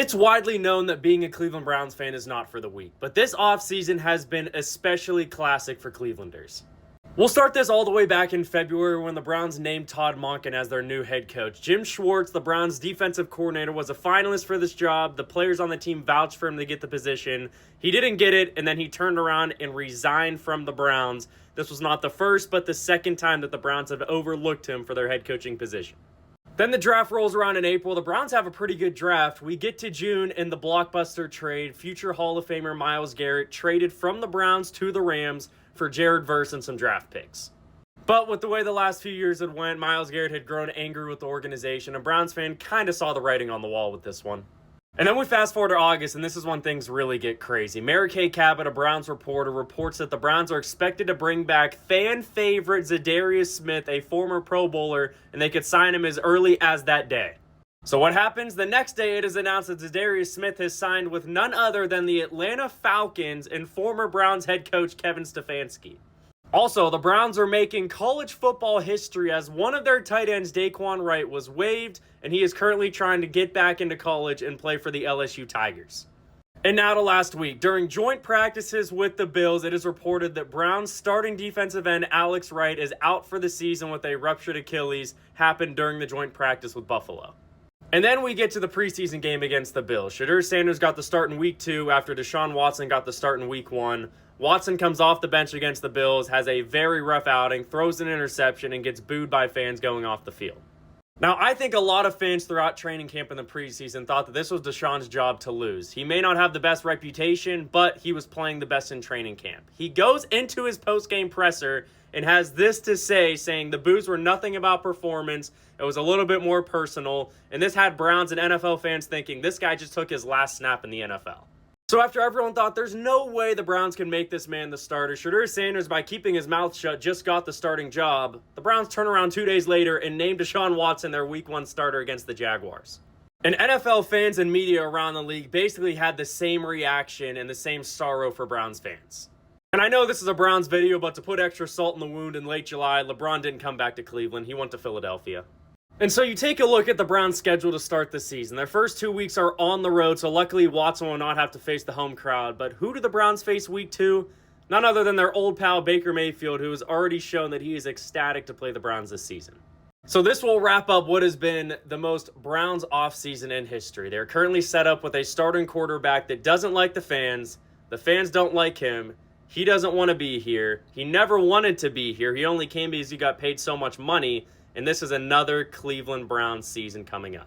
It's widely known that being a Cleveland Browns fan is not for the weak, but this offseason has been especially classic for Clevelanders. We'll start this all the way back in February when the Browns named Todd Monken as their new head coach. Jim Schwartz, the Browns' defensive coordinator, was a finalist for this job. The players on the team vouched for him to get the position. He didn't get it, and then he turned around and resigned from the Browns. This was not the first, but the second time that the Browns have overlooked him for their head coaching position. Then the draft rolls around in April. The Browns have a pretty good draft. We get to June in the blockbuster trade. Future Hall of Famer Myles Garrett traded from the Browns to the Rams for Jared Verse and some draft picks. But with the way the last few years had went, Myles Garrett had grown angry with the organization. A Browns fan kind of saw the writing on the wall with this one. And then we fast forward to August, and this is when things really get crazy. Mary Kay Cabot, a Browns reporter, reports that the Browns are expected to bring back fan favorite Za'Darius Smith, a former Pro Bowler, and they could sign him as early as that day. So what happens? The next day it is announced that Za'Darius Smith has signed with none other than the Atlanta Falcons and former Browns head coach Kevin Stefanski. Also, the Browns are making college football history as one of their tight ends, Daquan Wright, was waived, and he is currently trying to get back into college and play for the LSU Tigers. And now to last week. During joint practices with the Bills, it is reported that Browns starting defensive end Alex Wright is out for the season with a ruptured Achilles, happened during the joint practice with Buffalo. And then we get to the preseason game against the Bills. Shedeur Sanders got the start in week 2 after Deshaun Watson got the start in week 1. Watson comes off the bench against the Bills, has a very rough outing, throws an interception, and gets booed by fans going off the field. Now, I think a lot of fans throughout training camp in the preseason thought that this was Deshaun's job to lose. He may not have the best reputation, but he was playing the best in training camp. He goes into his post-game presser and has this to say, saying the boos were nothing about performance. It was a little bit more personal, and this had Browns and NFL fans thinking this guy just took his last snap in the NFL. So after everyone thought there's no way the Browns can make this man the starter, Shedeur Sanders, by keeping his mouth shut, just got the starting job. The Browns turn around 2 days later and named Deshaun Watson their week 1 starter against the Jaguars. And NFL fans and media around the league basically had the same reaction and the same sorrow for Browns fans. And I know this is a Browns video, but to put extra salt in the wound, in late July, LeBron didn't come back to Cleveland. He went to Philadelphia. And so you take a look at the Browns' schedule to start the season. Their first 2 weeks are on the road, so luckily Watson will not have to face the home crowd. But who do the Browns face week 2? None other than their old pal Baker Mayfield, who has already shown that he is ecstatic to play the Browns this season. So this will wrap up what has been the most Browns offseason in history. They're currently set up with a starting quarterback that doesn't like the fans don't like him, he doesn't want to be here, he never wanted to be here, he only came because he got paid so much money. And this is another Cleveland Browns season coming up.